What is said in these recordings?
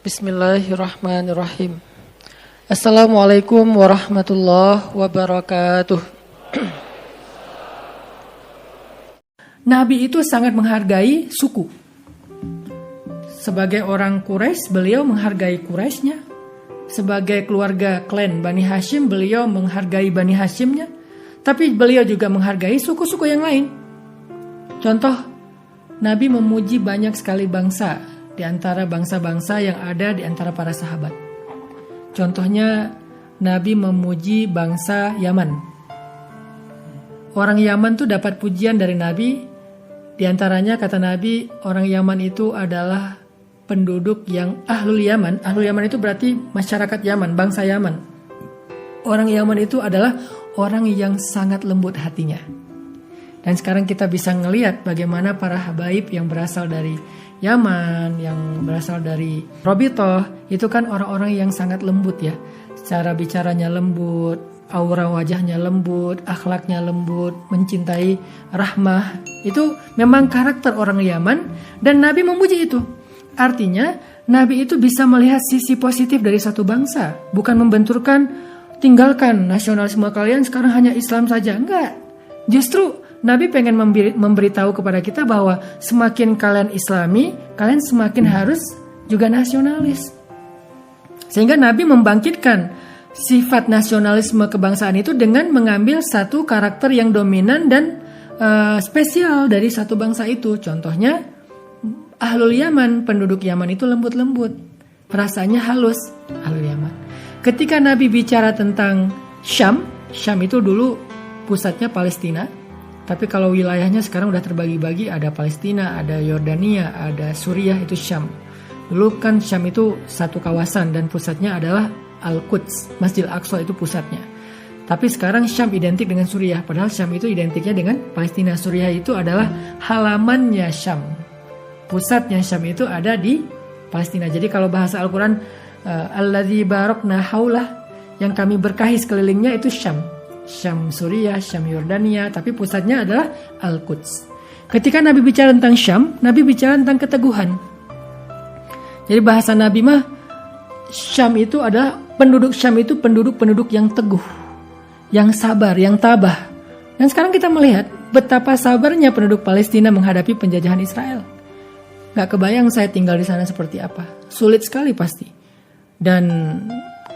Bismillahirrahmanirrahim. Assalamualaikum warahmatullahi wabarakatuh. Nabi itu sangat menghargai suku. Sebagai orang Quraisy, beliau menghargai Quraisynya. Sebagai keluarga klan Bani Hashim, beliau menghargai Bani Hashimnya. Tapi beliau juga menghargai suku-suku yang lain. Contoh, Nabi memuji banyak sekali bangsa di antara bangsa-bangsa yang ada di antara para sahabat. Contohnya, Nabi memuji bangsa Yaman. Orang Yaman tuh dapat pujian dari Nabi. Di antaranya kata Nabi, orang Yaman itu adalah penduduk yang ahlul Yaman. Ahlul Yaman itu berarti masyarakat Yaman, bangsa Yaman. Orang Yaman itu adalah orang yang sangat lembut hatinya. Dan sekarang kita bisa ngelihat bagaimana para habaib yang berasal dari Yaman, yang berasal dari Robitoh, itu kan orang-orang yang sangat lembut ya. Cara bicaranya lembut, aura wajahnya lembut, akhlaknya lembut, mencintai rahmah. Itu memang karakter orang Yaman dan Nabi memuji itu. Artinya Nabi itu bisa melihat sisi positif dari satu bangsa. Bukan membenturkan, tinggalkan nasionalisme kalian sekarang hanya Islam saja. Enggak. Justru Nabi pengen memberitahu kepada kita bahwa semakin kalian Islami, kalian semakin harus juga nasionalis. Sehingga Nabi membangkitkan sifat nasionalisme kebangsaan itu dengan mengambil satu karakter yang dominan dan spesial dari satu bangsa itu. Contohnya, Ahlul Yaman, penduduk Yaman itu lembut-lembut, perasaannya halus, Ahlul Yaman. Ketika Nabi bicara tentang Syam itu dulu pusatnya Palestina. Tapi kalau wilayahnya sekarang udah terbagi-bagi, ada Palestina, ada Yordania, ada Suriah, itu Syam. Dulu kan Syam itu satu kawasan dan pusatnya adalah Al-Quds, Masjid Al-Aqsa itu pusatnya. Tapi sekarang Syam identik dengan Suriah, padahal Syam itu identiknya dengan Palestina. Suriah itu adalah halamannya Syam. Pusatnya Syam itu ada di Palestina. Jadi kalau bahasa Al-Quran, Alladzi barakna haulah, yang kami berkahi sekelilingnya itu Syam. Syam Suriah, Syam Yordania, tapi pusatnya adalah Al-Quds. Ketika Nabi bicara tentang Syam, Nabi bicara tentang keteguhan. Jadi bahasa Nabi mah, Syam itu adalah penduduk Syam itu penduduk-penduduk yang teguh, yang sabar, yang tabah. Dan sekarang kita melihat betapa sabarnya penduduk Palestina menghadapi penjajahan Israel. Gak kebayang saya tinggal di sana seperti apa. Sulit sekali pasti. Dan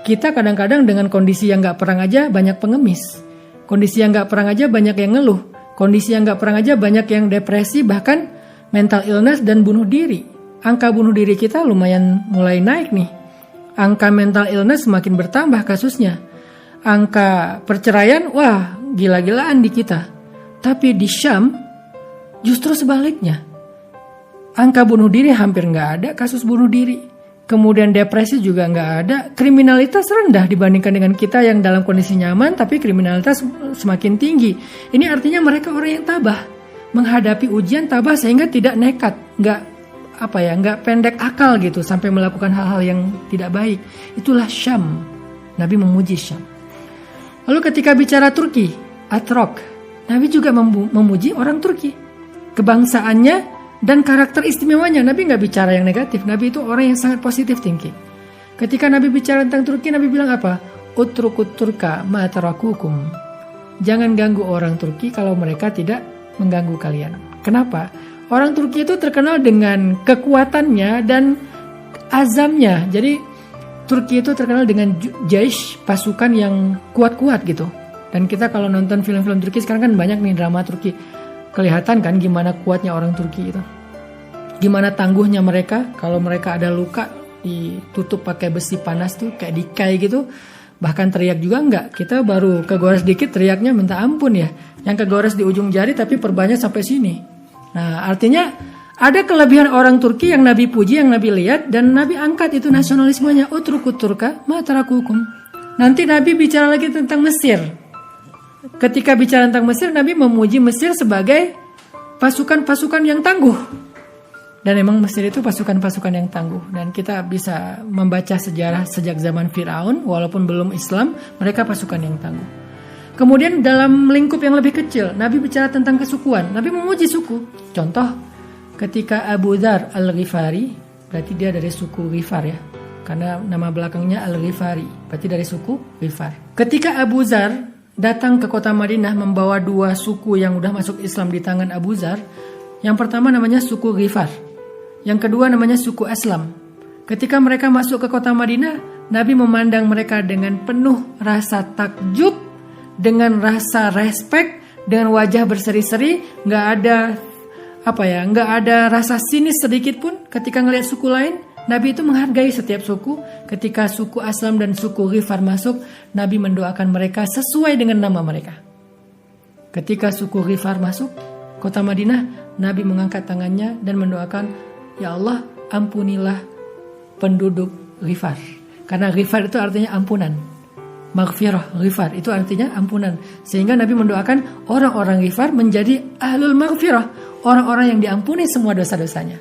kita kadang-kadang dengan kondisi yang gak perang aja banyak pengemis. Kondisi yang gak perang aja banyak yang ngeluh. Kondisi yang gak perang aja banyak yang depresi, bahkan mental illness dan bunuh diri. Angka bunuh diri kita lumayan mulai naik nih. Angka mental illness semakin bertambah kasusnya. Angka perceraian, wah gila-gilaan di kita. Tapi di Syam justru sebaliknya. Angka bunuh diri hampir gak ada kasus bunuh diri. Kemudian depresi juga nggak ada, kriminalitas rendah dibandingkan dengan kita yang dalam kondisi nyaman, tapi kriminalitas semakin tinggi. Ini artinya mereka orang yang tabah, menghadapi ujian tabah sehingga tidak nekat, nggak pendek akal gitu sampai melakukan hal-hal yang tidak baik. Itulah Syam. Nabi memuji Syam. Lalu ketika bicara Turki, Atrok, Nabi juga memuji orang Turki, kebangsaannya dan karakter istimewanya. Nabi nggak bicara yang negatif. Nabi itu orang yang sangat positif thinking. Ketika Nabi bicara tentang Turki, Nabi bilang apa? Utrukut turka ma tarakukum. Jangan ganggu orang Turki kalau mereka tidak mengganggu kalian. Kenapa? Orang Turki itu terkenal dengan kekuatannya dan azamnya. Jadi Turki itu terkenal dengan jaish, pasukan yang kuat-kuat gitu. Dan kita kalau nonton film-film Turki sekarang kan banyak nih drama Turki. Kelihatan kan gimana kuatnya orang Turki itu. Gimana tangguhnya mereka. Kalau mereka ada luka ditutup pakai besi panas tuh kayak dikai gitu. Bahkan teriak juga enggak. Kita baru kegores dikit teriaknya minta ampun ya. Yang kegores di ujung jari tapi perbanyak sampai sini. Nah artinya ada kelebihan orang Turki yang Nabi puji, yang Nabi lihat. Dan Nabi angkat itu nasionalismenya. Utrukut turka ma tarakukum. Nanti Nabi bicara lagi tentang Mesir. Ketika bicara tentang Mesir, Nabi memuji Mesir sebagai pasukan-pasukan yang tangguh. Dan memang Mesir itu pasukan-pasukan yang tangguh. Dan kita bisa membaca sejarah sejak zaman Firaun, walaupun belum Islam, mereka pasukan yang tangguh. Kemudian dalam lingkup yang lebih kecil, Nabi bicara tentang kesukuan. Nabi memuji suku. Contoh, ketika Abu Dzar Al-Ghifari, berarti dia dari suku Ghifar ya. karena nama belakangnya Al-Ghifari, berarti dari suku Ghifar. Ketika Abu Dzar datang ke kota Madinah membawa 2 suku yang udah masuk Islam di tangan Abu Dzar, yang pertama namanya suku Ghifar, yang kedua namanya suku Aslam. Ketika mereka masuk ke kota Madinah, Nabi memandang mereka dengan penuh rasa takjub, dengan rasa respek, dengan wajah berseri-seri, nggak ada rasa sinis sedikit pun. Ketika ngelihat suku lain, Nabi itu menghargai setiap suku. Ketika suku Aslam dan suku Ghifar masuk, Nabi mendoakan mereka sesuai dengan nama mereka. Ketika suku Ghifar masuk kota Madinah, Nabi mengangkat tangannya dan mendoakan, "Ya Allah, ampunilah penduduk Ghifar." Karena Ghifar itu artinya ampunan. Maghfirah, Ghifar itu artinya ampunan. Sehingga Nabi mendoakan orang-orang Ghifar menjadi ahlul maghfirah, orang-orang yang diampuni semua dosa-dosanya.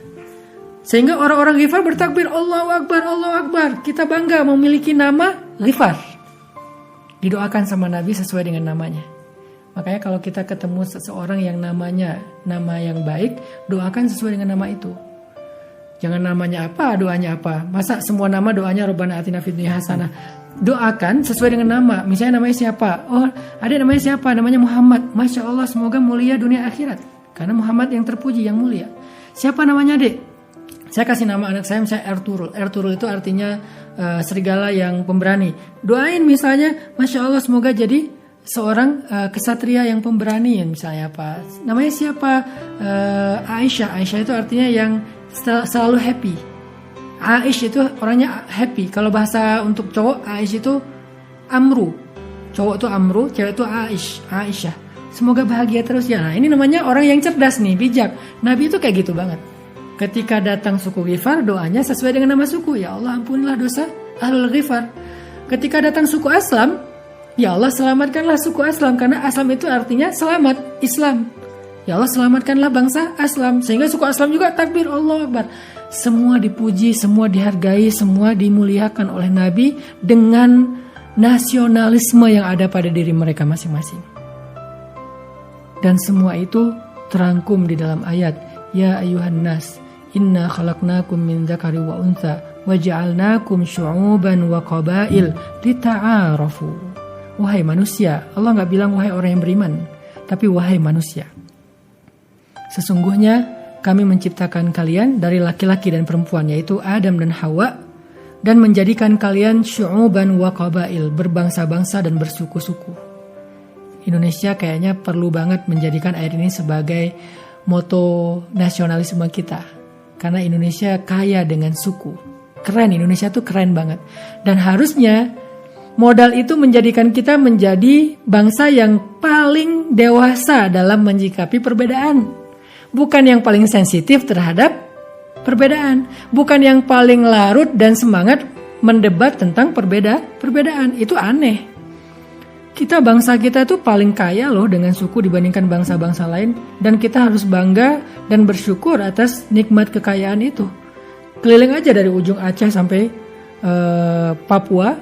Sehingga orang-orang Ghifar bertakbir, Allahu Akbar, Allahu Akbar. Kita bangga memiliki nama Ghifar. Didoakan sama Nabi sesuai dengan namanya. Makanya kalau kita ketemu seseorang yang namanya nama yang baik, doakan sesuai dengan nama itu. Jangan namanya apa, doanya apa. Masa semua nama doanya Rabbana atina fid dunya hasanah. Doakan sesuai dengan nama. Misalnya namanya siapa? Oh, ada namanya siapa? Namanya Muhammad. Masya Allah, semoga mulia dunia akhirat. Karena Muhammad yang terpuji, yang mulia. Siapa namanya, Dek? Saya kasih nama anak saya misalnya Ertuğrul. Ertuğrul itu artinya serigala yang pemberani. Doain misalnya, Masya Allah, semoga jadi seorang kesatria yang pemberani. Misalnya apa? Namanya siapa? Aisyah. Aisyah itu artinya yang selalu happy. Aish itu orangnya happy. Kalau bahasa untuk cowok, Aish itu Amru. Cowok itu Amru, cewek itu Aisyah. Semoga bahagia terus ya. Nah, ini namanya orang yang cerdas nih, bijak. Nabi itu kayak gitu banget. Ketika datang suku Ghifar, doanya sesuai dengan nama suku. Ya Allah, ampunilah dosa Ahlul Ghifar. Ketika datang suku Aslam, ya Allah, selamatkanlah suku Aslam. Karena Aslam itu artinya selamat, Islam. Ya Allah, selamatkanlah bangsa Aslam. Sehingga suku Aslam juga takbir, Allahu Akbar. Semua dipuji, semua dihargai, semua dimuliakan oleh Nabi dengan nasionalisme yang ada pada diri mereka masing-masing. Dan semua itu terangkum di dalam ayat, Ya ayuhan nas, inna khalaqnakum min dzakari wa untha wa ja'alnakum syu'uban wa qabail lita'arafu. Wahai manusia, Allah gak bilang wahai orang yang beriman, tapi wahai manusia. Sesungguhnya kami menciptakan kalian dari laki-laki dan perempuan, yaitu Adam dan Hawa, dan menjadikan kalian syu'uban wa qabail, berbangsa-bangsa dan bersuku-suku. Indonesia kayaknya perlu banget menjadikan ayat ini sebagai moto nasionalisme kita. Karena Indonesia kaya dengan suku. Keren, Indonesia tuh keren banget. Dan harusnya modal itu menjadikan kita menjadi bangsa yang paling dewasa dalam menyikapi perbedaan. Bukan yang paling sensitif terhadap perbedaan. Bukan yang paling larut dan semangat mendebat tentang perbedaan. Itu aneh. Bangsa kita tuh paling kaya loh dengan suku dibandingkan bangsa-bangsa lain. Dan kita harus bangga dan bersyukur atas nikmat kekayaan itu. Keliling aja dari ujung Aceh sampai Papua,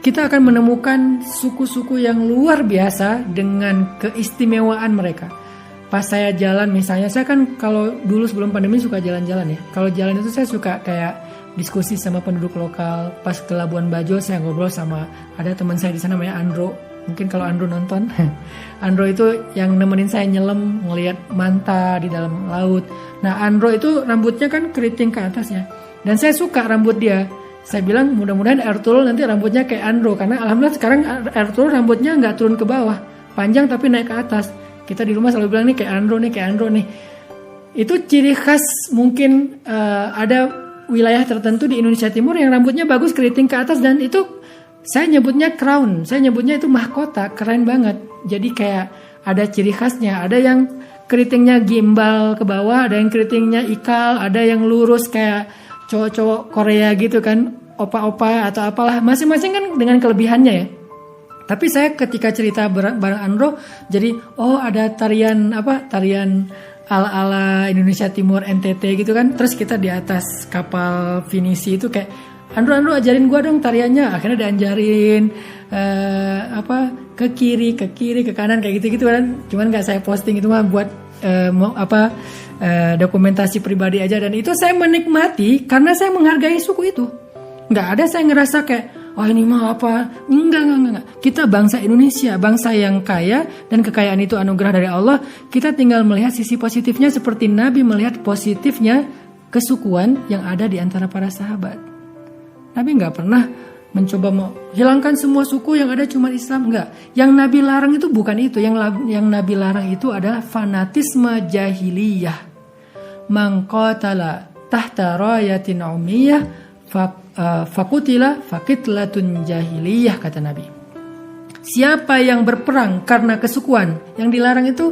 kita akan menemukan suku-suku yang luar biasa dengan keistimewaan mereka. Pas saya jalan misalnya, saya kan kalau dulu sebelum pandemi suka jalan-jalan ya. Kalau jalan itu saya suka kayak diskusi sama penduduk lokal. Pas ke Labuan Bajo saya ngobrol sama ada teman saya di sana namanya Andro. Mungkin kalau Andro nonton. Andro itu yang nemenin saya nyelam ngelihat manta di dalam laut. Nah, Andro itu rambutnya kan keriting ke atas ya. Dan saya suka rambut dia. Saya bilang mudah-mudahan Ertuğrul nanti rambutnya kayak Andro. Karena alhamdulillah sekarang Ertuğrul rambutnya nggak turun ke bawah. Panjang tapi naik ke atas. Kita di rumah selalu bilang nih kayak Andro nih. Itu ciri khas mungkin ada wilayah tertentu di Indonesia Timur yang rambutnya bagus keriting ke atas. Dan itu saya nyebutnya crown. Saya nyebutnya itu mahkota. Keren banget. Jadi kayak ada ciri khasnya. Ada yang keritingnya gimbal ke bawah. Ada yang keritingnya ikal. Ada yang lurus kayak cowok-cowok Korea gitu kan. Opa-opa atau apalah. Masing-masing kan dengan kelebihannya ya. Tapi saya ketika cerita bareng Andro, jadi ada tarian ala-ala Indonesia Timur NTT gitu kan. Terus kita di atas kapal finisi itu kayak Andro ajarin gua dong tariannya. Akhirnya diajarin ke kiri, ke kanan kayak gitu-gitu kan. Cuman nggak saya posting, itu mah buat dokumentasi pribadi aja. Dan itu saya menikmati karena saya menghargai suku itu. Nggak ada saya ngerasa kayak, oh ini mah apa? Enggak. Kita bangsa Indonesia, bangsa yang kaya dan kekayaan itu anugerah dari Allah. Kita tinggal melihat sisi positifnya seperti Nabi melihat positifnya kesukuan yang ada di antara para sahabat. Nabi nggak pernah mencoba menghilangkan semua suku yang ada cuma Islam, enggak. Yang Nabi larang itu bukan itu. Yang Nabi larang itu adalah fanatisme jahiliyah. Man qatala tahta rayatin ummiyah fakutila fakitlatun jahiliyah, kata Nabi. Siapa yang berperang karena kesukuan, yang dilarang itu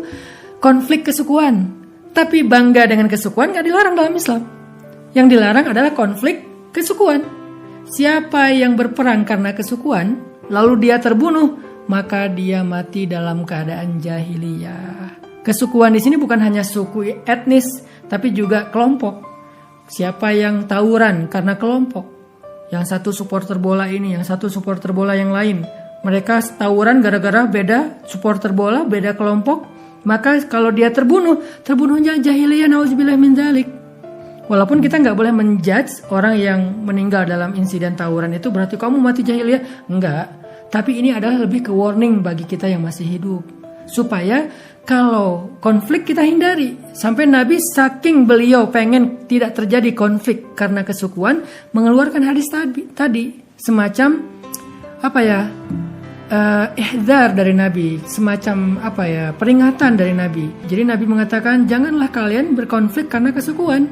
konflik kesukuan. Tapi bangga dengan kesukuan gak dilarang dalam Islam. Yang dilarang adalah konflik kesukuan. Siapa yang berperang karena kesukuan, lalu dia terbunuh, maka dia mati dalam keadaan jahiliyah. Kesukuan di sini bukan hanya suku etnis, tapi juga kelompok. Siapa yang tawuran karena kelompok, yang satu supporter bola ini, yang satu supporter bola yang lain, mereka tawuran gara-gara beda supporter bola, beda kelompok, maka kalau dia terbunuhnya jahiliyah, nauzubillah min dzalik. Walaupun kita nggak boleh menjudge orang yang meninggal dalam insiden tawuran itu berarti kamu mati jahiliyah, enggak. Tapi ini adalah lebih ke warning bagi kita yang masih hidup, supaya kalau konflik kita hindari. Sampai Nabi saking beliau pengen tidak terjadi konflik karena kesukuan, mengeluarkan hadis tadi semacam ihdzar dari Nabi, semacam peringatan dari Nabi. Jadi Nabi mengatakan, janganlah kalian berkonflik karena kesukuan,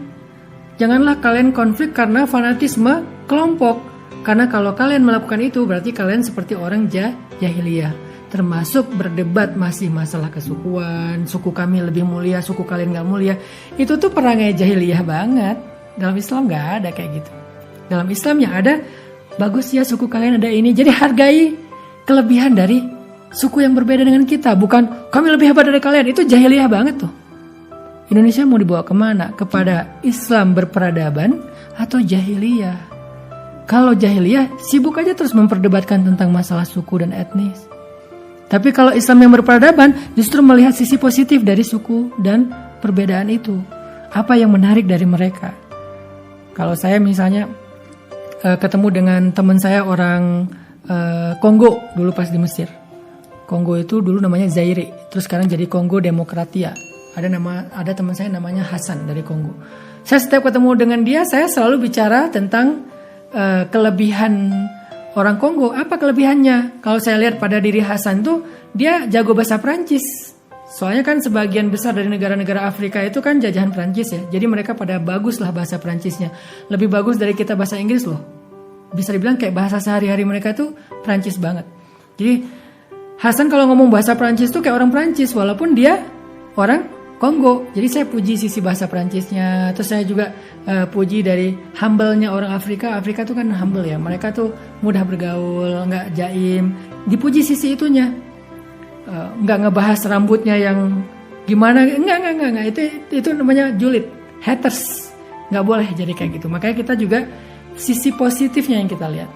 janganlah kalian konflik karena fanatisme kelompok, karena kalau kalian melakukan itu berarti kalian seperti orang jahiliyah. Termasuk berdebat masih masalah kesukuan, suku kami lebih mulia, suku kalian gak mulia. Itu tuh perangai jahiliyah banget. Dalam Islam gak ada kayak gitu. Dalam Islam yang ada, bagus ya suku kalian ada ini. Jadi hargai kelebihan dari suku yang berbeda dengan kita. Bukan kami lebih hebat dari kalian, itu jahiliyah banget tuh. Indonesia mau dibawa kemana? Kepada Islam berperadaban atau jahiliyah? Kalau jahiliyah, sibuk aja terus memperdebatkan tentang masalah suku dan etnis. Tapi kalau Islam yang berperadaban justru melihat sisi positif dari suku dan perbedaan itu. Apa yang menarik dari mereka? Kalau saya misalnya ketemu dengan teman saya orang Kongo dulu pas di Mesir. Kongo itu dulu namanya Zaire, terus sekarang jadi Kongo Demokratia. Ada teman saya namanya Hasan dari Kongo. Saya setiap ketemu dengan dia, saya selalu bicara tentang kelebihan orang Kongo. Apa kelebihannya? Kalau saya lihat pada diri Hasan tuh, dia jago bahasa Prancis. Soalnya kan sebagian besar dari negara-negara Afrika itu kan jajahan Prancis ya. Jadi mereka pada bagus lah bahasa Prancisnya. Lebih bagus dari kita bahasa Inggris loh. Bisa dibilang kayak bahasa sehari-hari mereka tuh Prancis banget. Jadi Hasan kalau ngomong bahasa Prancis tuh kayak orang Prancis, walaupun dia orang Kongo. Jadi saya puji sisi bahasa Prancisnya. Terus saya juga puji dari humble-nya orang Afrika. Afrika tuh kan humble ya. Mereka tuh mudah bergaul, nggak jaim. Dipuji sisi itunya. Nggak ngebahas rambutnya yang gimana. Enggak. Itu namanya julid. Haters. Nggak boleh jadi kayak gitu. Makanya kita juga sisi positifnya yang kita lihat.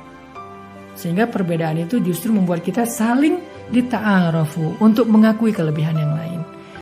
Sehingga perbedaan itu justru membuat kita saling dita'arafu untuk mengakui kelebihan yang lain.